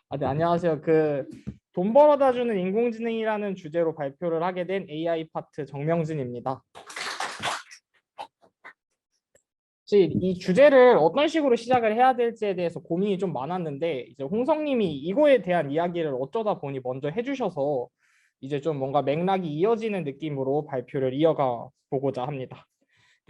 네, 안녕하세요. 돈 벌어다 주는 인공지능이라는 주제로 발표를 하게 된 AI 파트 정명진입니다. 이 주제를 어떤 식으로 시작을 해야 될지에 대해서 고민이 좀 많았는데 이제 홍성님이 이거에 대한 이야기를 어쩌다 보니 먼저 해주셔서 이제 좀 뭔가 맥락이 이어지는 느낌으로 발표를 이어가 보고자 합니다.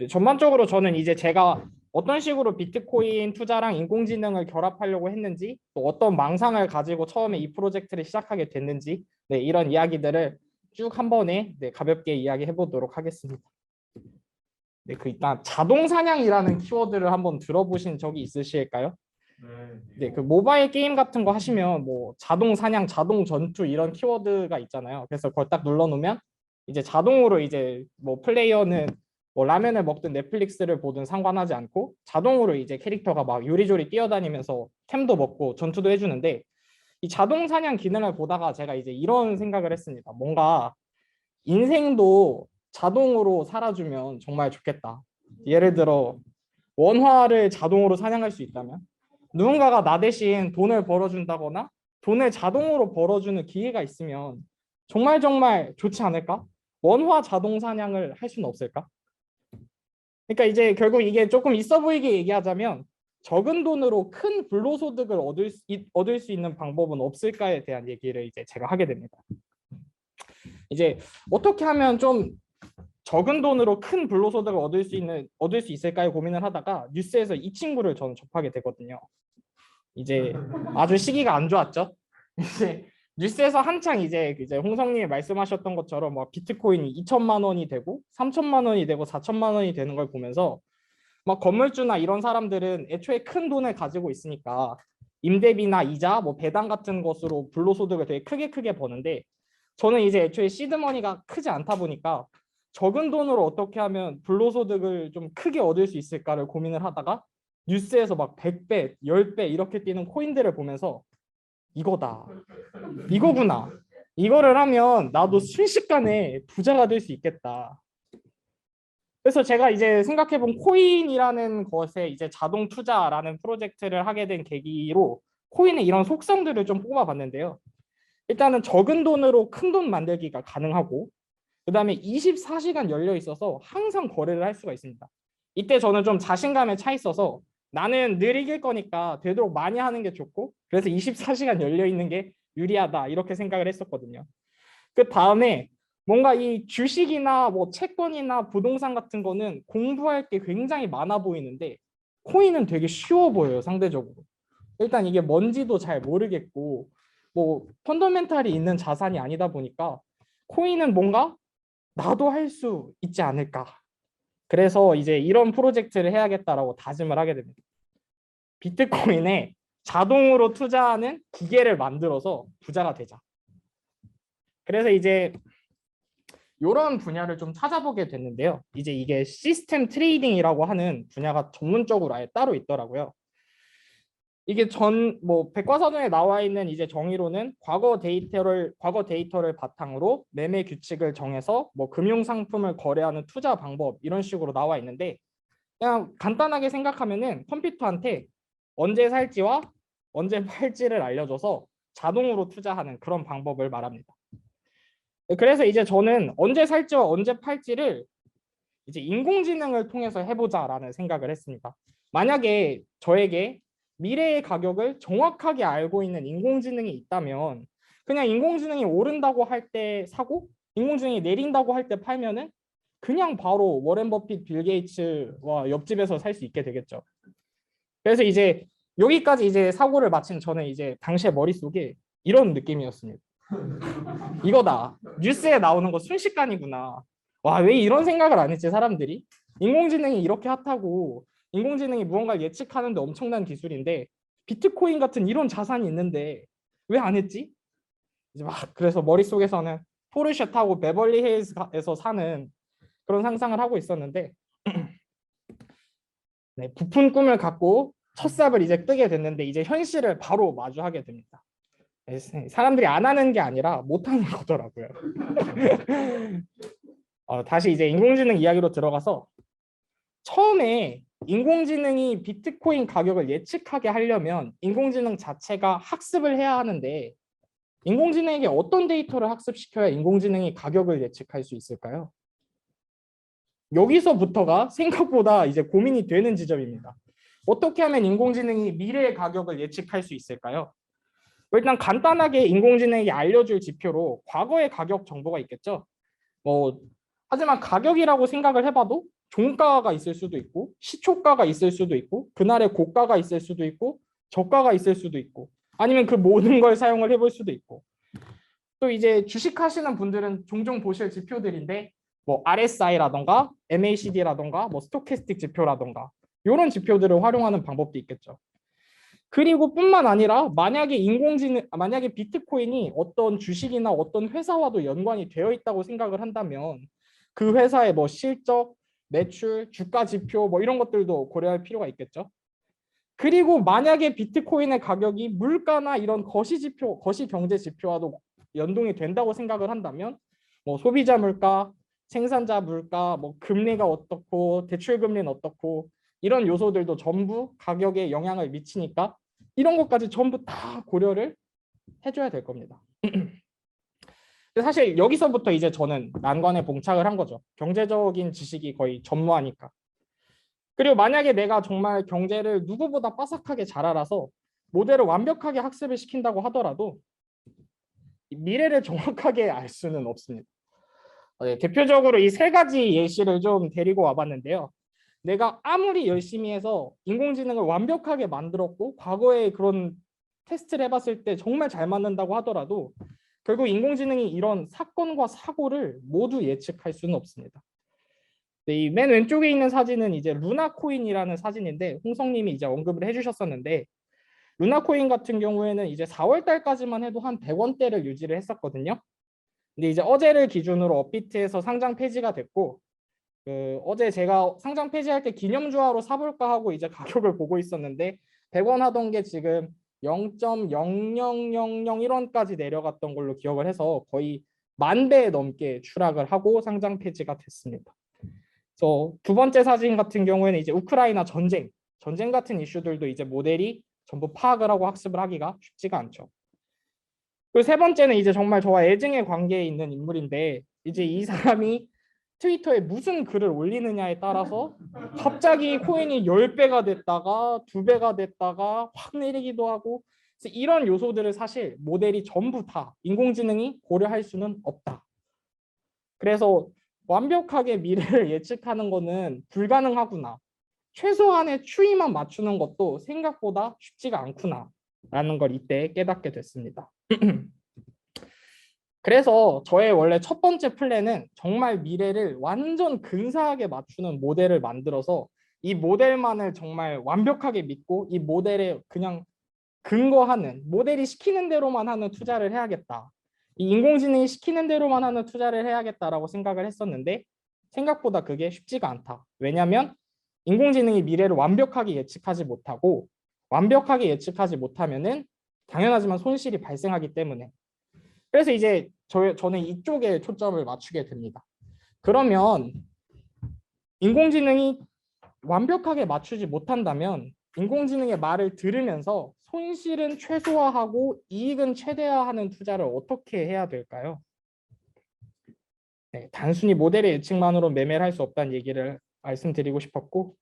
전반적으로 저는 이제 제가 어떤 식으로 비트코인 투자랑 인공지능을 결합하려고 했는지, 또 어떤 망상을 가지고 처음에 이 프로젝트를 시작하게 됐는지, 이런 이야기들을 쭉 한 번에 가볍게 이야기해 보도록 하겠습니다. 일단 자동 사냥이라는 키워드를 한번 들어보신 적이 있으실까요? 그 모바일 게임 같은 거 하시면 뭐 자동 사냥, 자동 전투 이런 키워드가 있잖아요. 그래서 그걸 딱 눌러놓으면 이제 자동으로 이제 뭐 플레이어는 뭐 라면을 먹든 넷플릭스를 보든 상관하지 않고 자동으로 이제 캐릭터가 막 요리조리 뛰어다니면서 템도 먹고 전투도 해주는데, 이 자동 사냥 기능을 보다가 제가 이제 이런 생각을 했습니다. 뭔가 인생도 자동으로 살아주면 정말 좋겠다. 예를 들어 원화를 자동으로 사냥할 수 있다면, 누군가가 나 대신 돈을 벌어준다거나 돈을 자동으로 벌어주는 기회가 있으면 정말 정말 좋지 않을까? 원화 자동 사냥을 할 수는 없을까? 그러니까 이제 결국 이게 조금 있어 보이게 얘기하자면 적은 돈으로 큰 불로소득을 얻을 수 있는 방법은 없을까에 대한 얘기를 이제 제가 하게 됩니다. 이제 어떻게 하면 좀 적은 돈으로 큰 불로소득을 얻을 수 있을까요? 고민을 하다가 뉴스에서 이 친구를 저는 접하게 되거든요. 이제 아주 시기가 안 좋았죠. 이제 뉴스에서 한창 이제 홍성님이 말씀하셨던 것처럼 막 비트코인이 2천만 원이 되고 3천만 원이 되고 4천만 원이 되는 걸 보면서 막 건물주나 이런 사람들은 애초에 큰 돈을 가지고 있으니까 임대비나 이자, 뭐 배당 같은 것으로 불로소득을 되게 크게 버는데, 저는 이제 애초에 시드머니가 크지 않다 보니까 적은 돈으로 어떻게 하면 불로소득을 좀 크게 얻을 수 있을까를 고민을 하다가 뉴스에서 막 100배, 10배 이렇게 뛰는 코인들을 보면서 이거다. 이거구나. 이거를 하면 나도 순식간에 부자가 될 수 있겠다. 그래서 제가 이제 생각해본 코인이라는 것에 이제 자동 투자라는 프로젝트를 하게 된 계기로 코인의 이런 속성들을 좀 뽑아봤는데요. 일단은 적은 돈으로 큰 돈 만들기가 가능하고, 그다음에 24시간 열려 있어서 항상 거래를 할 수가 있습니다. 이때 저는 좀 자신감에 차 있어서 나는 늘 이길 거니까 되도록 많이 하는 게 좋고, 그래서 24시간 열려 있는 게 유리하다 이렇게 생각을 했었거든요. 그 다음에 뭔가 이 주식이나 뭐 채권이나 부동산 같은 거는 공부할 게 굉장히 많아 보이는데 코인은 되게 쉬워 보여요, 상대적으로. 일단 이게 뭔지도 잘 모르겠고 뭐 펀더멘탈이 있는 자산이 아니다 보니까 코인은 뭔가 나도 할 수 있지 않을까. 그래서 이제 이런 프로젝트를 해야겠다라고 다짐을 하게 됩니다. 비트코인에 자동으로 투자하는 기계를 만들어서 부자가 되자. 그래서 이제 이런 분야를 좀 찾아보게 됐는데요. 이제 이게 시스템 트레이딩이라고 하는 분야가 전문적으로 아예 따로 있더라고요. 이게 뭐 백과사전에 나와 있는 이제 정의로는 과거 데이터를 바탕으로 매매 규칙을 정해서 뭐 금융 상품을 거래하는 투자 방법 이런 식으로 나와 있는데, 그냥 간단하게 생각하면은 컴퓨터한테 언제 살지와 언제 팔지를 알려줘서 자동으로 투자하는 그런 방법을 말합니다. 그래서 이제 저는 언제 살지와 언제 팔지를 이제 인공지능을 통해서 해보자라는 생각을 했습니다. 만약에 저에게 미래의 가격을 정확하게 알고 있는 인공지능이 있다면 그냥 인공지능이 오른다고 할 때 사고 인공지능이 내린다고 할 때 팔면은 그냥 바로 워렌 버핏, 빌 게이츠와 옆집에서 살 수 있게 되겠죠. 그래서 이제 여기까지 이제 사고를 마친 저는 이제 당시에 머릿속에 이런 느낌이었습니다. 이거다. 뉴스에 나오는 거 순식간이구나. 와, 왜 이런 생각을 안 했지, 사람들이? 인공지능이 이렇게 핫하고, 인공지능이 무언가를 예측하는데 엄청난 기술인데, 비트코인 같은 이런 자산이 있는데, 왜 안 했지? 이제 막, 그래서 머릿속에서는 포르쉐 타고 베벌리 힐즈에서 사는 그런 상상을 하고 있었는데, 네, 부푼 꿈을 갖고 첫 삽을 이제 뜨게 됐는데, 이제 현실을 바로 마주하게 됩니다. 사람들이 안 하는 게 아니라 못 하는 거더라고요. 다시 이제 인공지능 이야기로 들어가서 처음에 인공지능이 비트코인 가격을 예측하게 하려면 인공지능 자체가 학습을 해야 하는데 인공지능에게 어떤 데이터를 학습시켜야 인공지능이 가격을 예측할 수 있을까요? 여기서부터가 생각보다 이제 고민이 되는 지점입니다. 어떻게 하면 인공지능이 미래의 가격을 예측할 수 있을까요? 일단 간단하게 인공지능에게 알려줄 지표로 과거의 가격 정보가 있겠죠. 하지만 가격이라고 생각을 해봐도 종가가 있을 수도 있고 시초가가 있을 수도 있고 그날의 고가가 있을 수도 있고 저가가 있을 수도 있고 아니면 그 모든 걸 사용을 해볼 수도 있고 또 이제 주식하시는 분들은 종종 보실 지표들인데 RSI라던가 MACD라던가 스토캐스틱 지표라던가 이런 지표들을 활용하는 방법도 있겠죠. 그리고 뿐만 아니라 만약에 비트코인이 어떤 주식이나 어떤 회사와도 연관이 되어 있다고 생각을 한다면 그 회사의 실적, 매출, 주가 지표 이런 것들도 고려할 필요가 있겠죠. 그리고 만약에 비트코인의 가격이 물가나 이런 거시 경제 지표와도 연동이 된다고 생각을 한다면 소비자 물가, 생산자 물가, 금리가 어떻고 대출 금리는 어떻고 이런 요소들도 전부 가격에 영향을 미치니까 이런 것까지 전부 다 고려를 해줘야 될 겁니다. 사실 여기서부터 이제 저는 난관에 봉착을 한 거죠. 경제적인 지식이 거의 전무하니까. 그리고 만약에 내가 정말 경제를 누구보다 빠삭하게 잘 알아서 모델을 완벽하게 학습을 시킨다고 하더라도 미래를 정확하게 알 수는 없습니다. 대표적으로 이 세 가지 예시를 좀 데리고 와봤는데요. 내가 아무리 열심히 해서 인공지능을 완벽하게 만들었고 과거에 그런 테스트를 해봤을 때 정말 잘 맞는다고 하더라도 결국 인공지능이 이런 사건과 사고를 모두 예측할 수는 없습니다. 이 맨 왼쪽에 있는 사진은 이제 루나코인이라는 사진인데 홍성님이 이제 언급을 해주셨었는데 루나코인 같은 경우에는 이제 4월 달까지만 해도 한 100원대를 유지를 했었거든요. 근데 이제 어제를 기준으로 업비트에서 상장 폐지가 됐고 어제 제가 상장 폐지할 때 기념주화로 사볼까 하고 이제 가격을 보고 있었는데 100원 하던 게 지금 0.00001원까지 내려갔던 걸로 기억을 해서 거의 10,000배 넘게 추락을 하고 상장 폐지가 됐습니다. 그래서 두 번째 사진 같은 경우에는 이제 우크라이나 전쟁 같은 이슈들도 이제 모델이 전부 파악을 하고 학습을 하기가 쉽지가 않죠. 그리고 세 번째는 이제 정말 저와 애증의 관계에 있는 인물인데 이제 이 사람이 트위터에 무슨 글을 올리느냐에 따라서 갑자기 코인이 10배가 됐다가 2배가 됐다가 확 내리기도 하고 이런 요소들을 사실 모델이 전부 다 인공지능이 고려할 수는 없다. 그래서 완벽하게 미래를 예측하는 거는 불가능하구나. 최소한의 추이만 맞추는 것도 생각보다 쉽지가 않구나 라는 걸 이때 깨닫게 됐습니다. 그래서 저의 원래 첫 번째 플랜은 정말 미래를 완전 근사하게 맞추는 모델을 만들어서 이 모델만을 정말 완벽하게 믿고 이 모델에 그냥 근거하는 모델이 시키는 대로만 하는 투자를 해야겠다. 이 인공지능이 시키는 대로만 하는 투자를 해야겠다라고 생각을 했었는데 생각보다 그게 쉽지가 않다. 왜냐하면 인공지능이 미래를 완벽하게 예측하지 못하고 완벽하게 예측하지 못하면은 당연하지만 손실이 발생하기 때문에 그래서 이제 저는 이쪽에 초점을 맞추게 됩니다. 그러면 인공지능이 완벽하게 맞추지 못한다면 인공지능의 말을 들으면서 손실은 최소화하고 이익은 최대화하는 투자를 어떻게 해야 될까요? 네, 단순히 모델의 예측만으로 매매를 할 수 없다는 얘기를 말씀드리고 싶었고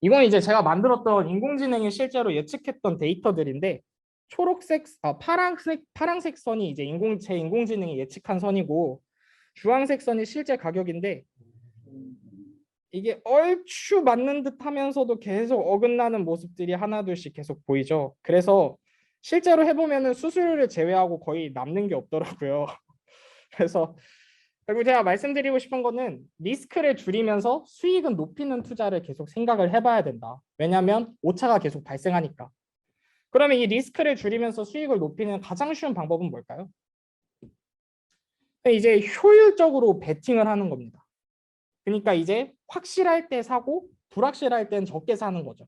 이건 이제 제가 만들었던 인공지능이 실제로 예측했던 데이터들인데 파란색 선이 이제 제 인공지능이 예측한 선이고 주황색 선이 실제 가격인데 이게 얼추 맞는 듯 하면서도 계속 어긋나는 모습들이 하나둘씩 계속 보이죠. 그래서 실제로 해보면은 수수료를 제외하고 거의 남는 게 없더라고요. 그래서 결국 제가 말씀드리고 싶은 거는 리스크를 줄이면서 수익은 높이는 투자를 계속 생각을 해봐야 된다. 왜냐하면 오차가 계속 발생하니까. 그러면 이 리스크를 줄이면서 수익을 높이는 가장 쉬운 방법은 뭘까요? 이제 효율적으로 베팅을 하는 겁니다. 그러니까 이제 확실할 때 사고 불확실할 땐 적게 사는 거죠.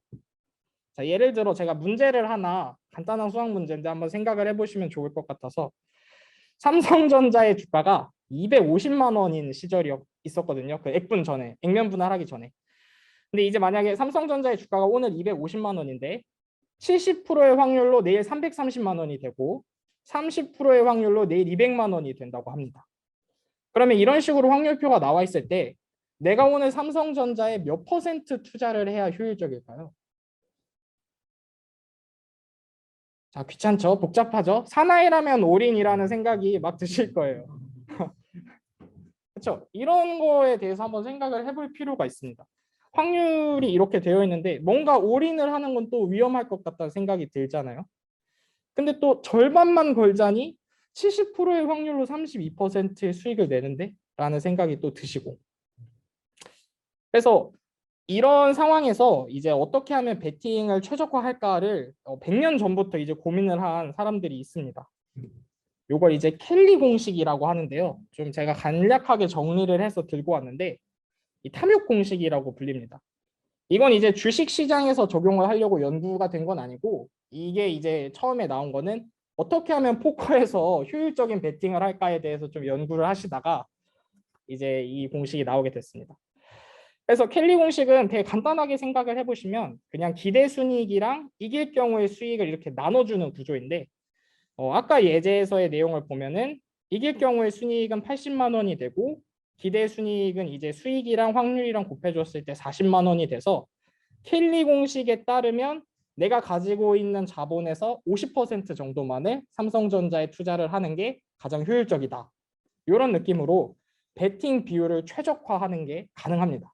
자, 예를 들어 제가 문제를 하나 간단한 수학 문제인데 한번 생각을 해보시면 좋을 것 같아서 삼성전자의 주가가 250만 원인 시절이 있었거든요. 그 액분 전에, 액면 분할하기 전에. 근데 이제 만약에 삼성전자의 주가가 오늘 250만 원인데 70%의 확률로 내일 330만 원이 되고 30%의 확률로 내일 200만 원이 된다고 합니다. 그러면 이런 식으로 확률표가 나와 있을 때 내가 오늘 삼성전자에 몇 퍼센트 투자를 해야 효율적일까요? 자, 귀찮죠? 복잡하죠? 사나이라면 올인이라는 생각이 막 드실 거예요. 그렇죠? 이런 거에 대해서 한번 생각을 해볼 필요가 있습니다. 확률이 이렇게 되어 있는데 뭔가 올인을 하는 건 또 위험할 것 같다는 생각이 들잖아요. 근데 또 절반만 걸자니 70%의 확률로 32%의 수익을 내는데? 라는 생각이 또 드시고. 그래서 이런 상황에서 이제 어떻게 하면 베팅을 최적화할까를 100년 전부터 이제 고민을 한 사람들이 있습니다. 요걸 이제 켈리 공식이라고 하는데요. 좀 제가 간략하게 정리를 해서 들고 왔는데 이 탐욕 공식이라고 불립니다. 이건 이제 주식 시장에서 적용을 하려고 연구가 된 건 아니고 이게 이제 처음에 나온 거는 어떻게 하면 포커에서 효율적인 베팅을 할까에 대해서 좀 연구를 하시다가 이제 이 공식이 나오게 됐습니다. 그래서 켈리 공식은 되게 간단하게 생각을 해보시면 그냥 기대 순이익이랑 이길 경우의 수익을 이렇게 나눠주는 구조인데 아까 예제에서의 내용을 보면은 이길 경우의 순이익은 80만 원이 되고 기대 순이익은 이제 수익이랑 확률이랑 곱해줬을 때 40만 원이 돼서 켈리 공식에 따르면 내가 가지고 있는 자본에서 50% 정도만을 삼성전자에 투자를 하는 게 가장 효율적이다. 이런 느낌으로 베팅 비율을 최적화하는 게 가능합니다.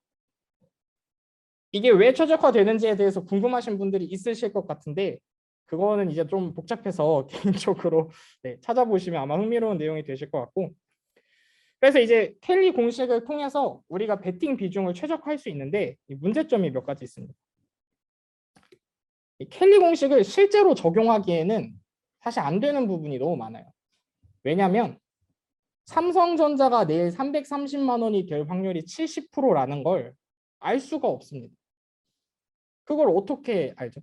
이게 왜 최적화되는지에 대해서 궁금하신 분들이 있으실 것 같은데 그거는 이제 좀 복잡해서 개인적으로 찾아보시면 아마 흥미로운 내용이 되실 것 같고 그래서 이제 켈리 공식을 통해서 우리가 베팅 비중을 최적화할 수 있는데 문제점이 몇 가지 있습니다. 이 켈리 공식을 실제로 적용하기에는 사실 안 되는 부분이 너무 많아요. 왜냐하면 삼성전자가 내일 330만 원이 될 확률이 70%라는 걸 알 수가 없습니다. 그걸 어떻게 알죠?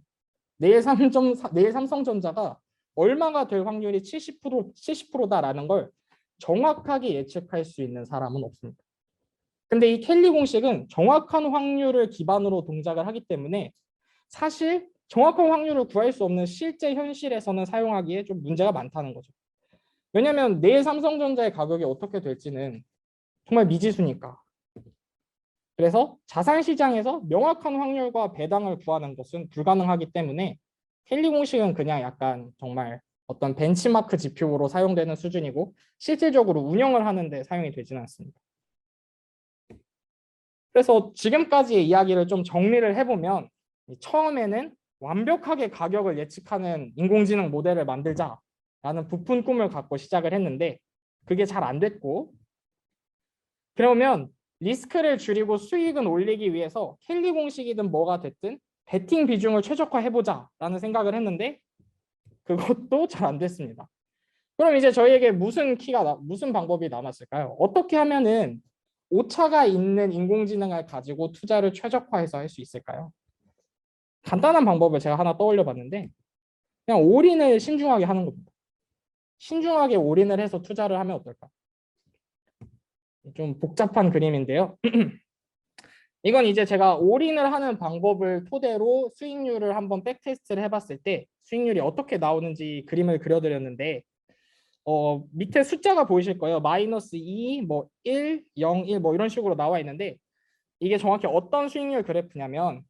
내일 삼성전자가 얼마가 될 확률이 70%다라는 걸 정확하게 예측할 수 있는 사람은 없습니다. 근데 이 켈리 공식은 정확한 확률을 기반으로 동작을 하기 때문에 사실 정확한 확률을 구할 수 없는 실제 현실에서는 사용하기에 좀 문제가 많다는 거죠. 왜냐하면 내일 삼성전자의 가격이 어떻게 될지는 정말 미지수니까. 그래서 자산시장에서 명확한 확률과 배당을 구하는 것은 불가능하기 때문에 켈리 공식은 그냥 약간 정말 어떤 벤치마크 지표로 사용되는 수준이고 실질적으로 운영을 하는데 사용이 되지는 않습니다. 그래서 지금까지의 이야기를 좀 정리를 해보면 처음에는 완벽하게 가격을 예측하는 인공지능 모델을 만들자라는 부푼 꿈을 갖고 시작을 했는데 그게 잘 안 됐고 그러면 리스크를 줄이고 수익은 올리기 위해서 켈리 공식이든 뭐가 됐든 베팅 비중을 최적화해보자라는 생각을 했는데 그것도 잘 안 됐습니다. 그럼 이제 저희에게 무슨 방법이 남았을까요? 어떻게 하면은 오차가 있는 인공지능을 가지고 투자를 최적화해서 할 수 있을까요? 간단한 방법을 제가 하나 떠올려 봤는데 그냥 올인을 신중하게 하는 겁니다. 신중하게 올인을 해서 투자를 하면 어떨까? 좀 복잡한 그림인데요. 이건 이제 제가 올인을 하는 방법을 토대로 수익률을 한번 백테스트를 해봤을 때 수익률이 어떻게 나오는지 그림을 그려드렸는데 밑에 숫자가 보이실 거예요. 마이너스 2, 뭐 1, 0, 1 뭐 이런 식으로 나와 있는데 이게 정확히 어떤 수익률 그래프냐면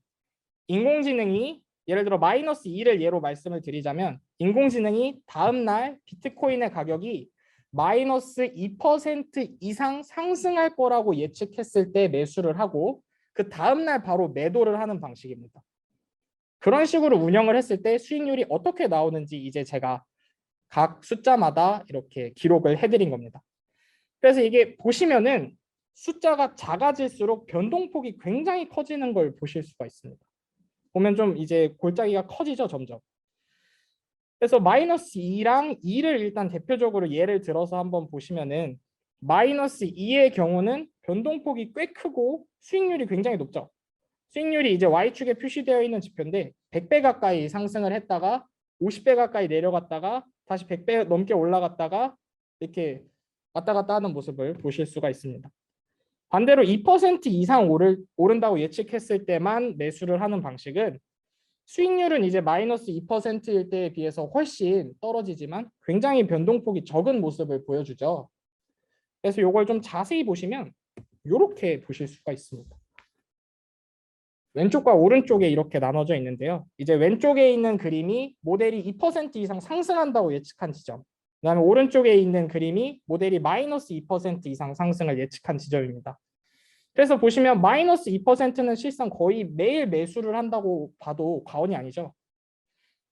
인공지능이 예를 들어 마이너스 2를 예로 말씀을 드리자면 인공지능이 다음날 비트코인의 가격이 마이너스 2% 이상 상승할 거라고 예측했을 때 매수를 하고 그 다음날 바로 매도를 하는 방식입니다. 그런 식으로 운영을 했을 때 수익률이 어떻게 나오는지 이제 제가 각 숫자마다 이렇게 기록을 해드린 겁니다. 그래서 이게 보시면은 숫자가 작아질수록 변동폭이 굉장히 커지는 걸 보실 수가 있습니다. 보면 좀 이제 골짜기가 커지죠, 점점. 그래서 마이너스 2랑 2를 일단 대표적으로 예를 들어서 한번 보시면은 마이너스 2의 경우는 변동폭이 꽤 크고 수익률이 굉장히 높죠. 수익률이 이제 Y축에 표시되어 있는 지표인데 100배 가까이 상승을 했다가 50배 가까이 내려갔다가 다시 100배 넘게 올라갔다가 이렇게 왔다 갔다 하는 모습을 보실 수가 있습니다. 반대로 2% 이상 오른다고 예측했을 때만 매수를 하는 방식은 수익률은 이제 마이너스 2%일 때에 비해서 훨씬 떨어지지만 굉장히 변동폭이 적은 모습을 보여주죠. 그래서 이걸 좀 자세히 보시면 이렇게 보실 수가 있습니다. 왼쪽과 오른쪽에 이렇게 나눠져 있는데요. 이제 왼쪽에 있는 그림이 모델이 2% 이상 상승한다고 예측한 지점. 그다음에 오른쪽에 있는 그림이 모델이 마이너스 2% 이상 상승을 예측한 지점입니다. 그래서 보시면 마이너스 2%는 실상 거의 매일 매수를 한다고 봐도 과언이 아니죠.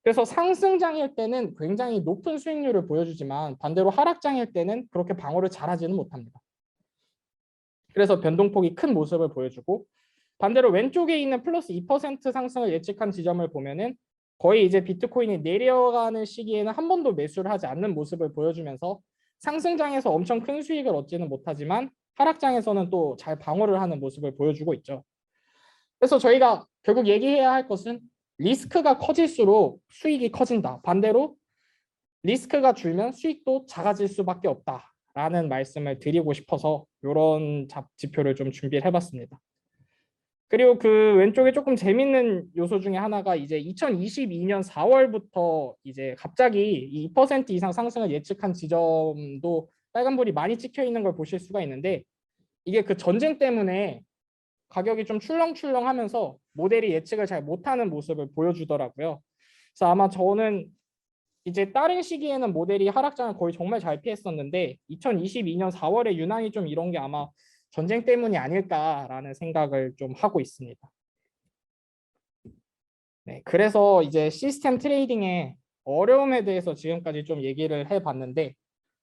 그래서 상승장일 때는 굉장히 높은 수익률을 보여주지만 반대로 하락장일 때는 그렇게 방어를 잘하지는 못합니다. 그래서 변동폭이 큰 모습을 보여주고 반대로 왼쪽에 있는 플러스 2% 상승을 예측한 지점을 보면은 거의 이제 비트코인이 내려가는 시기에는 한 번도 매수를 하지 않는 모습을 보여주면서 상승장에서 엄청 큰 수익을 얻지는 못하지만 하락장에서는 또 잘 방어를 하는 모습을 보여주고 있죠. 그래서 저희가 결국 얘기해야 할 것은 리스크가 커질수록 수익이 커진다. 반대로 리스크가 줄면 수익도 작아질 수밖에 없다라는 말씀을 드리고 싶어서 이런 지표를 좀 준비를 해봤습니다. 그리고 그 왼쪽에 조금 재밌는 요소 중에 하나가 이제 2022년 4월부터 이제 갑자기 2% 이상 상승을 예측한 지점도 빨간불이 많이 찍혀 있는 걸 보실 수가 있는데 이게 그 전쟁 때문에 가격이 좀 출렁출렁하면서 모델이 예측을 잘 못하는 모습을 보여주더라고요. 그래서 아마 저는 이제 다른 시기에는 모델이 하락장을 거의 정말 잘 피했었는데 2022년 4월에 유난히 좀 이런 게 아마 전쟁 때문이 아닐까라는 생각을 좀 하고 있습니다. 네, 그래서 이제 시스템 트레이딩의 어려움에 대해서 지금까지 좀 얘기를 해봤는데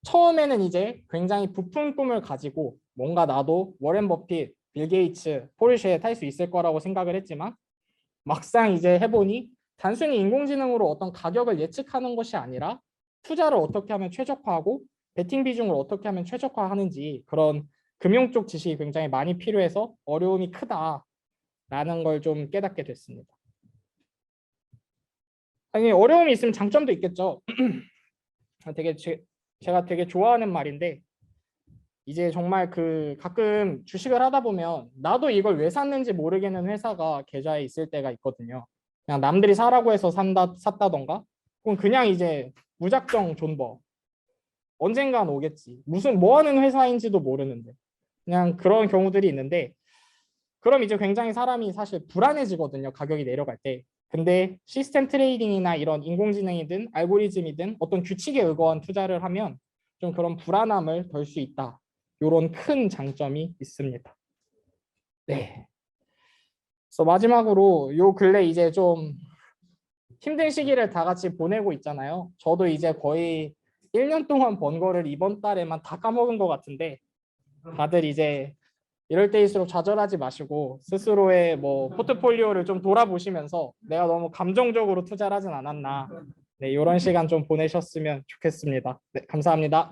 처음에는 이제 굉장히 부푼 꿈을 가지고 뭔가 나도 워렌 버핏, 빌 게이츠, 포르쉐 탈 수 있을 거라고 생각을 했지만 막상 이제 해보니 단순히 인공지능으로 어떤 가격을 예측하는 것이 아니라 투자를 어떻게 하면 최적화하고 베팅 비중을 어떻게 하면 최적화하는지 그런 금융 쪽 지식이 굉장히 많이 필요해서 어려움이 크다라는 걸 좀 깨닫게 됐습니다. 아니 어려움이 있으면 장점도 있겠죠. 되게 제가 되게 좋아하는 말인데 이제 정말 그 가끔 주식을 하다 보면 나도 이걸 왜 샀는지 모르겠는 회사가 계좌에 있을 때가 있거든요. 그냥 남들이 사라고 해서 샀다던가 혹은 그냥 이제 무작정 존버 언젠간 오겠지. 무슨 뭐 하는 회사인지도 모르는데 그냥 그런 경우들이 있는데 그럼 이제 굉장히 사람이 사실 불안해지거든요. 가격이 내려갈 때. 근데 시스템 트레이딩이나 이런 인공지능이든 알고리즘이든 어떤 규칙에 의거한 투자를 하면 좀 그런 불안함을 덜 수 있다. 이런 큰 장점이 있습니다. 네. 그래서 마지막으로 요 근래 이제 좀 힘든 시기를 다 같이 보내고 있잖아요. 저도 이제 거의 1년 동안 번 거를 이번 달에만 다 까먹은 것 같은데 다들 이제 이럴 때일수록 좌절하지 마시고 스스로의 뭐 포트폴리오를 좀 돌아보시면서 내가 너무 감정적으로 투자를 하진 않았나 네, 이런 시간 좀 보내셨으면 좋겠습니다. 네, 감사합니다.